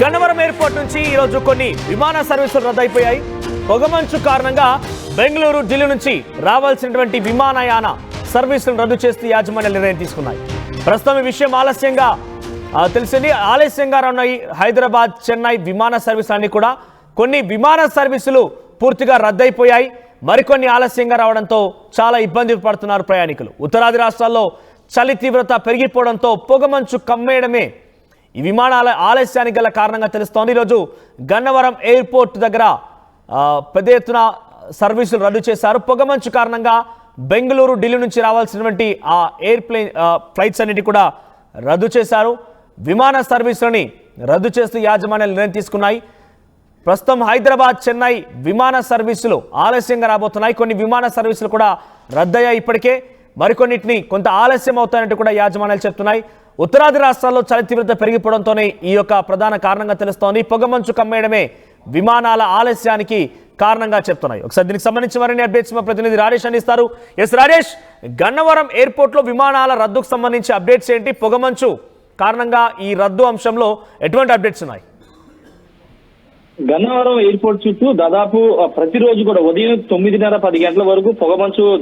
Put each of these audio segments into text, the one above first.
Gannavaram airport నుంచి ఈరోజు కొన్ని విమాన సర్వీసులు రద్దయిపోయాయి. పొగమంచు కారణంగా బెంగళూరు, ఢిల్లీ నుంచి రావాల్సినటువంటి విమానయాన సర్వీసులను రద్దు చేస్తూ యాజమాన్యాలు నిర్ణయం తీసుకున్నాయి. ప్రస్తుతం ఈ విషయం ఆలస్యంగా ఉన్నాయి. హైదరాబాద్, చెన్నై విమాన సర్వీసులన్నీ కూడా కొన్ని విమాన సర్వీసులు పూర్తిగా రద్దయిపోయాయి. మరికొన్ని ఆలస్యంగా రావడంతో చాలా ఇబ్బందులు పడుతున్నారు ప్రయాణికులు. ఉత్తరాది రాష్ట్రాల్లో చలి తీవ్రత పెరిగిపోవడంతో పొగమంచు కమ్మేయడమే ఈ విమానాల ఆలస్యానికి గల కారణంగా తెలుస్తోంది. ఈరోజు గన్నవరం ఎయిర్పోర్ట్ దగ్గర పెద్ద ఎత్తున సర్వీసులు రద్దు చేశారు. పొగమంచు కారణంగా బెంగళూరు, ఢిల్లీ నుంచి రావాల్సినటువంటి ఆ ఫ్లైట్స్ అన్నిటి కూడా రద్దు చేశారు. విమాన సర్వీసులని రద్దు చేస్తూ యాజమాన్యాలు నిర్ణయం తీసుకున్నాయి. ప్రస్తుతం హైదరాబాద్, చెన్నై విమాన సర్వీసులు ఆలస్యంగా రాబోతున్నాయి. కొన్ని విమాన సర్వీసులు కూడా రద్దయ్యాయి. ఇప్పటికే మరికొన్నిటిని కొంత ఆలస్యం అవుతాయంటూ కూడా యాజమాన్యాలు చెప్తున్నాయి. ఉత్తరాది రాష్ట్రాల్లో చలి తీవ్రత పెరిగిపోవడంతోనే ఈ యొక్క ప్రధాన కారణంగా తెలుస్తోంది. పొగమంచు కమ్మేయడమే విమానాల ఆలస్యానికి కారణంగా చెప్తున్నాయి. ఒకసారి దీనికి సంబంధించి మరిన్ని అప్డేట్స్ మా ప్రతినిధి రాజేష్ అందిస్తారు. ఎస్ రాజేష్, గన్నవరం ఎయిర్పోర్ట్ లో విమానాల రద్దుకు సంబంధించి అప్డేట్స్ ఏంటి? పొగమంచు కారణంగా ఈ రద్దు అంశంలో ఎటువంటి అప్డేట్స్ ఉన్నాయి? గన్నవరం ఎయిర్పోర్ట్ చుట్టూ దాదాపు ప్రతిరోజు కూడా ఉదయం 9:30, 10 గంటల వరకు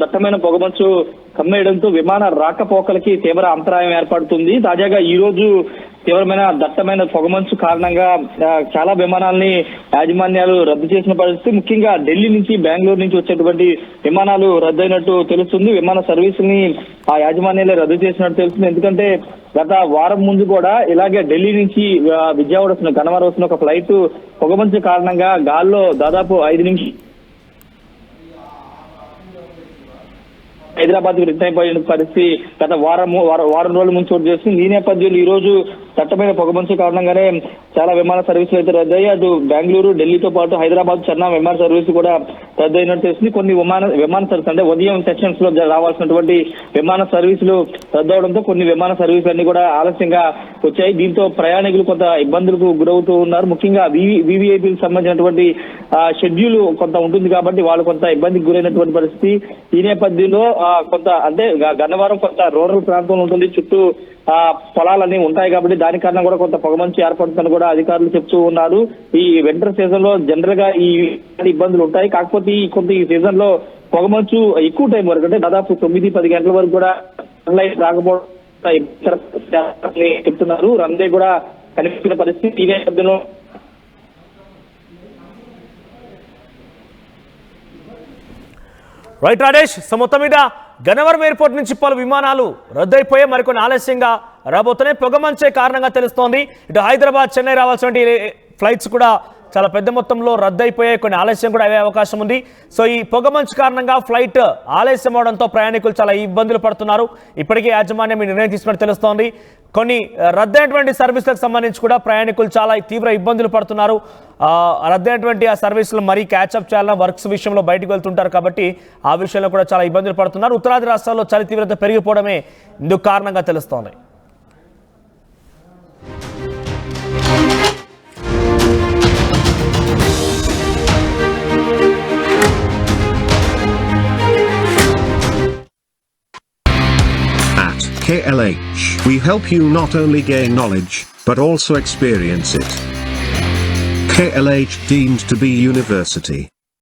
దట్టమైన పొగమంచు కమ్మేయడంతో విమాన రాకపోకలకి తీవ్ర అంతరాయం ఏర్పడుతుంది. తాజాగా ఈ రోజు తీవ్రమైన దట్టమైన పొగమంచు కారణంగా చాలా విమానాలని యాజమాన్యాలు రద్దు చేసిన పరిస్థితి. ముఖ్యంగా ఢిల్లీ నుంచి, బెంగళూరు నుంచి వచ్చేటువంటి విమానాలు రద్దయినట్టు తెలుస్తుంది. విమాన సర్వీసుల్ని ఆ యాజమాన్యాలే రద్దు చేసినట్టు తెలుస్తుంది. ఎందుకంటే గత వారం ముందు కూడా ఇలాగే ఢిల్లీ నుంచి విజయవాడ వస్తున్న, గన్నవరం వస్తున్న ఒక ఫ్లైట్ పొగమంచు కారణంగా గాల్లో దాదాపు 5 నిమిషాలు హైదరాబాద్ కు రిటర్న్ అయిపోయిన పరిస్థితి గత వారం రోజుల ముందు చోటు చేస్తుంది. ఈ నేపథ్యంలో ఈ రోజు దట్టమైన పొగమంచు కారణంగానే చాలా విమాన సర్వీసులు అయితే రద్దయ్యి అటు బెంగళూరు, ఢిల్లీతో పాటు హైదరాబాద్, చెన్నై విమాన సర్వీసు కూడా రద్దయినట్టు తెలుస్తుంది. కొన్ని విమాన సర్వీస్ అంటే ఉదయం సెక్షన్స్ లో రావాల్సినటువంటి విమాన సర్వీసులు రద్దవడంతో కొన్ని విమాన సర్వీసులు అన్ని కూడా ఆలస్యంగా వచ్చాయి. దీంతో ప్రయాణికులు కొంత ఇబ్బందులకు గురవుతూ ఉన్నారు. ముఖ్యంగా వివిఐపీలకు సంబంధించినటువంటి షెడ్యూల్ కొంత ఉంటుంది కాబట్టి వాళ్ళు కొంత ఇబ్బందికి గురైనటువంటి పరిస్థితి. ఈ నేపథ్యంలో కొంత అంటే గన్నవరం కొంత రూరల్ ప్రాంతంలో ఉంటుంది, చుట్టూ పొలాలన్నీ ఉంటాయి కాబట్టి దాని కారణంగా కూడా కొంత పొగమంచు ఏర్పడుతుందని కూడా అధికారులు చెప్తూ ఉన్నారు. ఈ వింటర్ సీజన్ లో జనరల్ గా ఈ ఇబ్బందులు ఉంటాయి. కాకపోతే ఈ సీజన్ లో పొగమంచు ఎక్కువ టైం వరకు అంటే దాదాపు 9-10 గంటల వరకు కూడా సన్లైట్ రాకపోవడం చెప్తున్నారు. రన్వే కూడా కనిపించిన పరిస్థితి. ఈ నేపథ్యంలో రైట్ రాజేష్, సో మొత్తం మీద గన్నవరం ఎయిర్పోర్ట్ నుంచి పలు విమానాలు రద్దయిపోయి మరికొన్ని ఆలస్యంగా రాబోతున్నాయి. పొగమంచే కారణంగా తెలుస్తోంది. ఇటు హైదరాబాద్, చెన్నై రావాల్సిన ఫ్లైట్స్ కూడా చాలా పెద్ద మొత్తంలో రద్దయిపోయాయి. కొన్ని ఆలస్యం కూడా అయ్యే అవకాశం ఉంది. సో ఈ పొగమంచు కారణంగా ఫ్లైట్ ఆలస్యం అవడంతో ప్రయాణికులు చాలా ఇబ్బందులు పడుతున్నారు. ఇప్పటికే యాజమాన్యం నిర్ణయం తీసుకున్నట్టు తెలుస్తోంది. కొన్ని రద్దయినటువంటి సర్వీసులకు సంబంధించి కూడా ప్రయాణికులు చాలా తీవ్ర ఇబ్బందులు పడుతున్నారు. రద్దయినటువంటి ఆ సర్వీసులు మరీ క్యాచ్అప్ చేయాలన్నా వర్క్స్ విషయంలో బయటకు వెళ్తుంటారు కాబట్టి ఆ విషయంలో కూడా చాలా ఇబ్బందులు పడుతున్నారు. ఉత్తరాది రాష్ట్రాల్లో చలి తీవ్రత పెరిగిపోవడమే ఇందుకు కారణంగా తెలుస్తోంది. KLH, we help you not only gain knowledge, but also experience it. KLH deemed to be university.